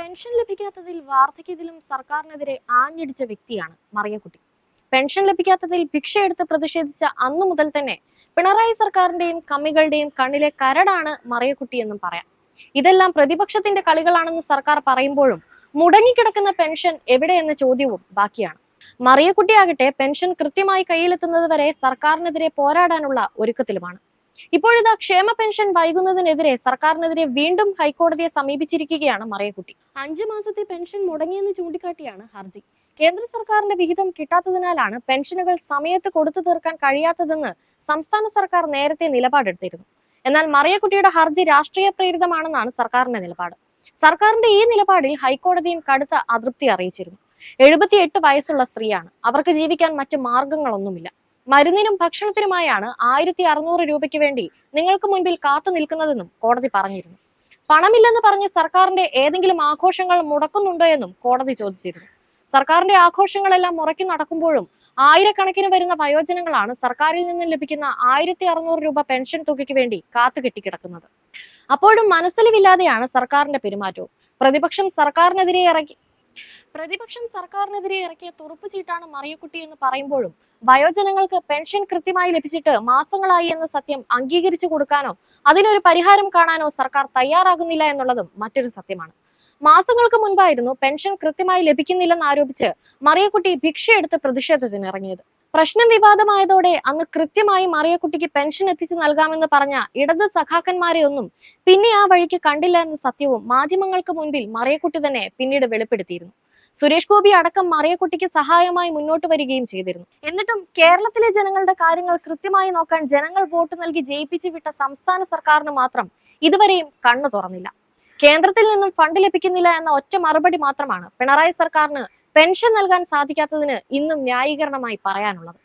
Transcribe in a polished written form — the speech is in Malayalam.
പെൻഷൻ ലഭിക്കാത്തതിൽ വാർദ്ധക്യത്തിലും സർക്കാരിനെതിരെ ആഞ്ഞടിച്ച വ്യക്തിയാണ് മറിയക്കുട്ടി. പെൻഷൻ ലഭിക്കാത്തതിൽ ഭിക്ഷയെടുത്ത് പ്രതിഷേധിച്ച അന്നു മുതൽ തന്നെ പിണറായി സർക്കാരിന്റെയും കമ്മികളുടെയും കണ്ണിലെ കരടാണ് മറിയക്കുട്ടി എന്നും പറയാം. ഇതെല്ലാം പ്രതിപക്ഷത്തിന്റെ കളികളാണെന്ന് സർക്കാർ പറയുമ്പോഴും മുടങ്ങിക്കിടക്കുന്ന പെൻഷൻ എവിടെയെന്ന ചോദ്യവും ബാക്കിയാണ്. മറിയക്കുട്ടിയാകട്ടെ പെൻഷൻ കൃത്യമായി കയ്യിലെത്തുന്നത് വരെ സർക്കാരിനെതിരെ പോരാടാനുള്ള ഒരുക്കത്തിലുമാണ്. ഇപ്പോഴിതാ ക്ഷേമ പെൻഷൻ വൈകുന്നതിനെതിരെ സർക്കാരിനെതിരെ വീണ്ടും ഹൈക്കോടതിയെ സമീപിച്ചിരിക്കുകയാണ് മറിയക്കുട്ടി. 5 മാസത്തെ പെൻഷൻ മുടങ്ങിയെന്ന് ചൂണ്ടിക്കാട്ടിയാണ് ഹർജി. കേന്ദ്ര സർക്കാരിന്റെ വിഹിതം കിട്ടാത്തതിനാലാണ് പെൻഷനുകൾ സമയത്ത് കൊടുത്തു തീർക്കാൻ കഴിയാത്തതെന്ന് സംസ്ഥാന സർക്കാർ നേരത്തെ നിലപാടെടുത്തിരുന്നു. എന്നാൽ മറിയക്കുട്ടിയുടെ ഹർജി രാഷ്ട്രീയ പ്രേരിതമാണെന്നാണ് സർക്കാരിന്റെ നിലപാട്. സർക്കാരിന്റെ ഈ നിലപാടിൽ ഹൈക്കോടതിയും കടുത്ത അതൃപ്തി അറിയിച്ചിരുന്നു. 78 വയസ്സുള്ള സ്ത്രീയാണ്. അവർക്ക് ജീവിക്കാൻ മറ്റ് മാർഗങ്ങളൊന്നുമില്ല. മരുന്നിനും ഭക്ഷണത്തിനുമായാണ് 1600 രൂപയ്ക്ക് വേണ്ടി നിങ്ങൾക്ക് മുൻപിൽ കാത്തു നിൽക്കുന്നതെന്നും കോടതി പറഞ്ഞിരുന്നു. പണമില്ലെന്ന് പറഞ്ഞ് സർക്കാരിന്റെ ഏതെങ്കിലും ആഘോഷങ്ങൾ മുടക്കുന്നുണ്ടോ എന്നും കോടതി ചോദിച്ചിരുന്നു. സർക്കാരിന്റെ ആഘോഷങ്ങളെല്ലാം മുറക്കി നടക്കുമ്പോഴും ആയിരക്കണക്കിന് വരുന്ന വയോജനങ്ങളാണ് സർക്കാരിൽ നിന്ന് ലഭിക്കുന്ന 1600 രൂപ പെൻഷൻ തുകയ്ക്ക് വേണ്ടി കാത്തു കെട്ടിക്കിടക്കുന്നത്. അപ്പോഴും മനസ്സലിവില്ലാതെയാണ് സർക്കാരിന്റെ പെരുമാറ്റവും. പ്രതിപക്ഷം സർക്കാരിനെതിരെ ഇറക്കിയ തുറുപ്പ് ചീട്ടാണ് മറിയക്കുട്ടി എന്ന് പറയുമ്പോഴും വയോജനങ്ങൾക്ക് പെൻഷൻ കൃത്യമായി ലഭിച്ചിട്ട് മാസങ്ങളായി എന്ന സത്യം അംഗീകരിച്ചു കൊടുക്കാനോ അതിനൊരു പരിഹാരം കാണാനോ സർക്കാർ തയ്യാറാകുന്നില്ല എന്നുള്ളതും മറ്റൊരു സത്യമാണ്. മാസങ്ങൾക്ക് മുൻപായിരുന്നു പെൻഷൻ കൃത്യമായി ലഭിക്കുന്നില്ലെന്ന് ആരോപിച്ച് മറിയക്കുട്ടി ഭിക്ഷയെടുത്ത് പ്രതിഷേധത്തിന് ഇറങ്ങിയത്. പ്രശ്നം വിവാദമായതോടെ അന്ന് കൃത്യമായി മറിയക്കുട്ടിക്ക് പെൻഷൻ എത്തിച്ചു നൽകാമെന്ന് പറഞ്ഞ ഇടത് സഖാക്കന്മാരെ ഒന്നും പിന്നെ ആ വഴിക്ക് കണ്ടില്ല എന്ന സത്യവും മാധ്യമങ്ങൾക്ക് മുൻപിൽ മറിയക്കുട്ടി തന്നെ പിന്നീട് വെളിപ്പെടുത്തിയിരുന്നു. സുരേഷ് ഗോപി അടക്കം മറിയക്കുട്ടിക്ക് സഹായമായി മുന്നോട്ട് വരികയും ചെയ്തിരുന്നു. എന്നിട്ടും കേരളത്തിലെ ജനങ്ങളുടെ കാര്യങ്ങൾ കൃത്യമായി നോക്കാൻ ജനങ്ങൾ വോട്ട് നൽകി ജയിപ്പിച്ചു വിട്ട സംസ്ഥാന സർക്കാരിന് മാത്രം ഇതുവരെയും കണ്ണു തുറന്നില്ല. കേന്ദ്രത്തിൽ നിന്നും ഫണ്ട് ലഭിക്കുന്നില്ല എന്ന ഒറ്റ മറുപടി മാത്രമാണ് പിണറായി സർക്കാരിന് പെൻഷൻ നൽകാൻ സാധിക്കാത്തതിന് ഇന്നും ന്യായീകരണമായി പറയാനുള്ളത്.